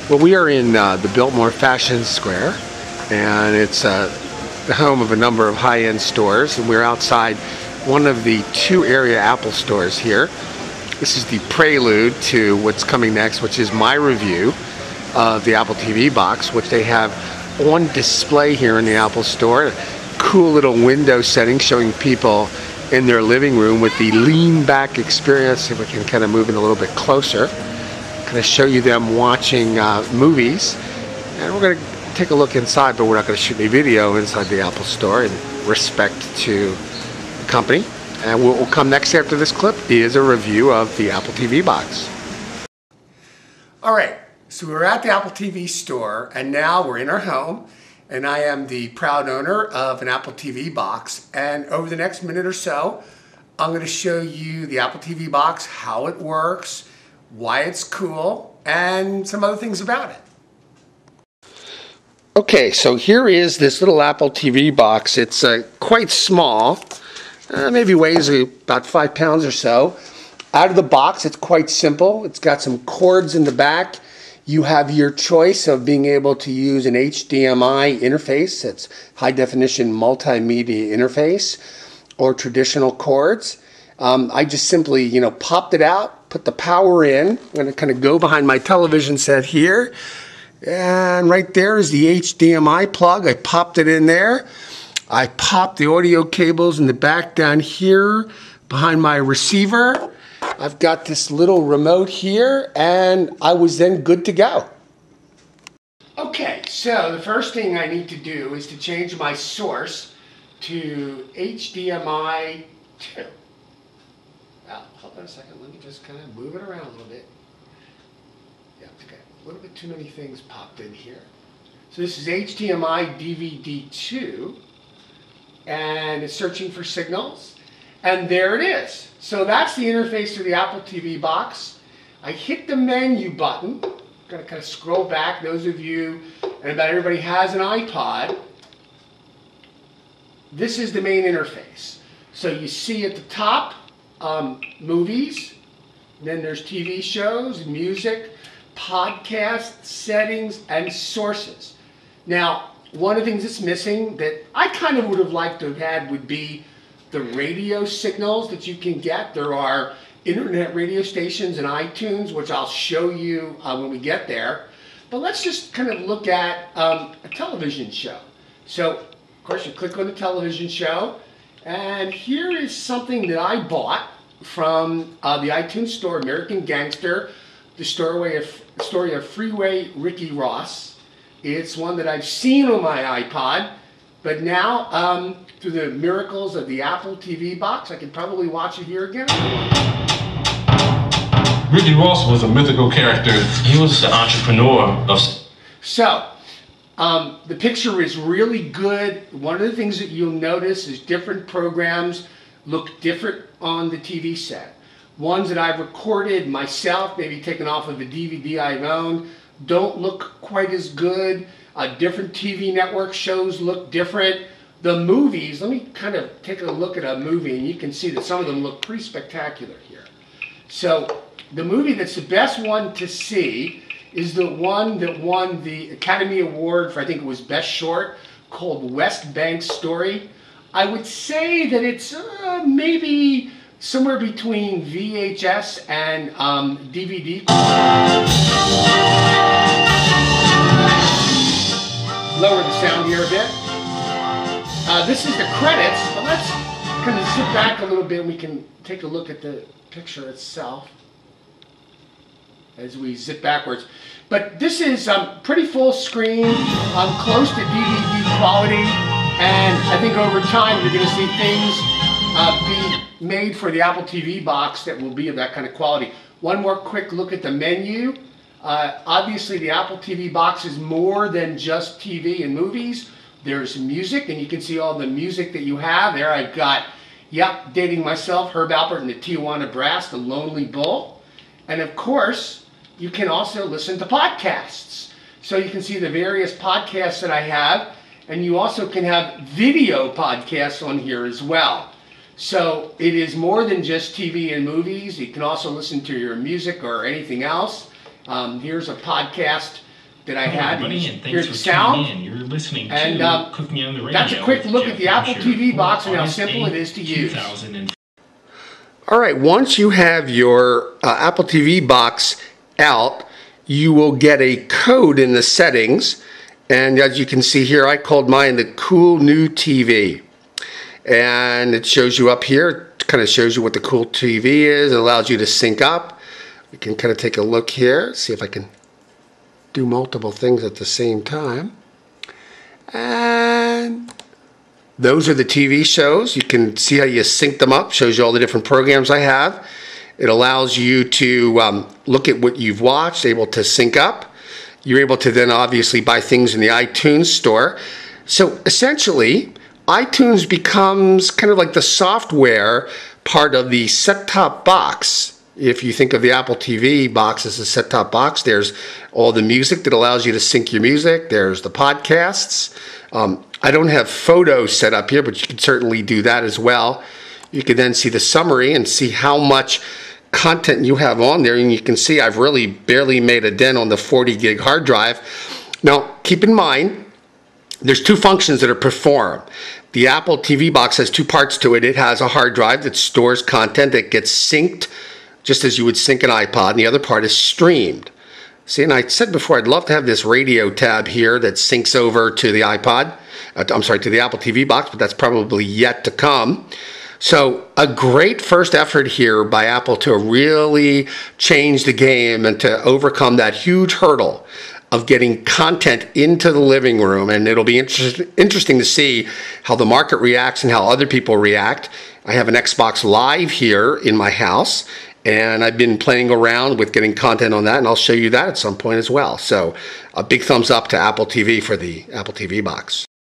Well, we are in the Biltmore Fashion Square, and it's the home of a number of high-end stores, and we're outside one of the two area Apple stores here. This is the prelude to what's coming next, which is my review of the Apple TV box, which they have on display here in the Apple store. A cool little window setting showing people in their living room with the lean back experience. If we can kind of move in a little bit closer, kind of show you them watching movies. And we're going to take a look inside, but we're not going to shoot any video inside the Apple store in respect to the company. And what will come next after this clip is a review of the Apple TV box. All right, so we're at the Apple TV store, and now we're in our home, and I am the proud owner of an Apple TV box. And over the next minute or so, I'm going to show you the Apple TV box, how it works, why it's cool, and some other things about it. Okay, so here is this little Apple TV box. It's quite small, maybe weighs about 5 pounds or so. Out of the box, it's quite simple. It's got some cords in the back. You have your choice of being able to use an HDMI interface, that's high definition multimedia interface, or traditional cords. I just simply, popped it out, put the power in. I'm going to kind of go behind my television set here. And right there is the HDMI plug. I popped it in there. I popped the audio cables in the back down here behind my receiver. I've got this little remote here, and I was then good to go. Okay, so the first thing I need to do is to change my source to HDMI 2. Well, hold on a second, let me just kind of move it around a little bit. Yeah, okay, a little bit too many things popped in here. So this is HDMI DVD 2, and it's searching for signals, and there it is. So that's the interface to the Apple TV box. I hit the menu button. I'm going to kind of scroll back. Those of you, and about everybody has an iPod. This is the main interface. So you see at the top, movies, then there's TV shows, music, podcast, settings, and sources. Now, one of the things that's missing that I kind of would have liked to have had would be the radio signals that you can get. There are internet radio stations and iTunes, which I'll show you when we get there. But let's just kind of look at a television show. So, of course, you click on the television show, and here is something that I bought from the iTunes store, American Gangster, the story of Freeway Ricky Ross. It's one that I've seen on my iPod, but now, through the miracles of the Apple TV box, I could probably watch it here again. Ricky Ross was a mythical character. He was the entrepreneur of... So, the picture is really good. One of the things that you'll notice is different programs look different on the TV set. Ones that I've recorded myself, maybe taken off of a DVD I've owned, don't look quite as good. Different TV network shows look different. The movies, let me kind of take a look at a movie, and you can see that some of them look pretty spectacular here. So the movie that's the best one to see is the one that won the Academy Award for, I think it was Best Short, called West Bank Story. I would say that it's maybe somewhere between VHS and DVD. Lower the sound here a bit. This is the credits, but let's kind of sit back a little bit and we can take a look at the picture itself as we zip backwards. But this is pretty full screen, close to DVD quality, and I think over time you're going to see things be made for the Apple TV box that will be of that kind of quality. One more quick look at the menu. Obviously the Apple TV box is more than just TV and movies. There's music, and you can see all the music that you have. There I've got, dating myself, Herb Alpert and the Tijuana Brass, the Lonely Bull. And of course, you can also listen to podcasts. So you can see the various podcasts that I have, and you also can have video podcasts on here as well. So it is more than just TV and movies. You can also listen to your music or anything else. Here's a podcast that I Hello, had. everybody, and Here's thanks the for tuning sound. in. You're listening And to Cook Me on the Radio. that's a quick with look Jeff at the Apple Fisher TV for box and how August simple 8th, it is to use. 2004. All right, once you have your Apple TV box out, you will get a code in the settings. And as you can see here, I called mine the Cool New TV. And it shows you up here, it kind of shows you what the Cool TV is. It allows you to sync up. We can kind of take a look here, see if I can do multiple things at the same time. And those are the TV shows. You can see how you sync them up. Shows you all the different programs I have. It allows you to look at what you've watched, able to sync up. You're able to then obviously buy things in the iTunes store. So essentially, iTunes becomes kind of like the software part of the set-top box. If you think of the Apple TV box as a set-top box, there's all the music that allows you to sync your music. There's the podcasts. I don't have photos set up here, but you can certainly do that as well. You can then see the summary and see how much content you have on there, and you can see I've really barely made a dent on the 40 gig hard drive. Now, keep in mind, there's two functions that are performed. The Apple TV box has two parts to it. It has a hard drive that stores content that gets synced just as you would sync an iPod, and the other part is streamed. See, and I said before, I'd love to have this radio tab here that syncs over to the iPod, to the Apple TV box, but that's probably yet to come. So a great first effort here by Apple to really change the game and to overcome that huge hurdle of getting content into the living room. And it'll be interesting to see how the market reacts and how other people react. I have an Xbox Live here in my house, and I've been playing around with getting content on that, and I'll show you that at some point as well. So a big thumbs up to Apple TV for the Apple TV box.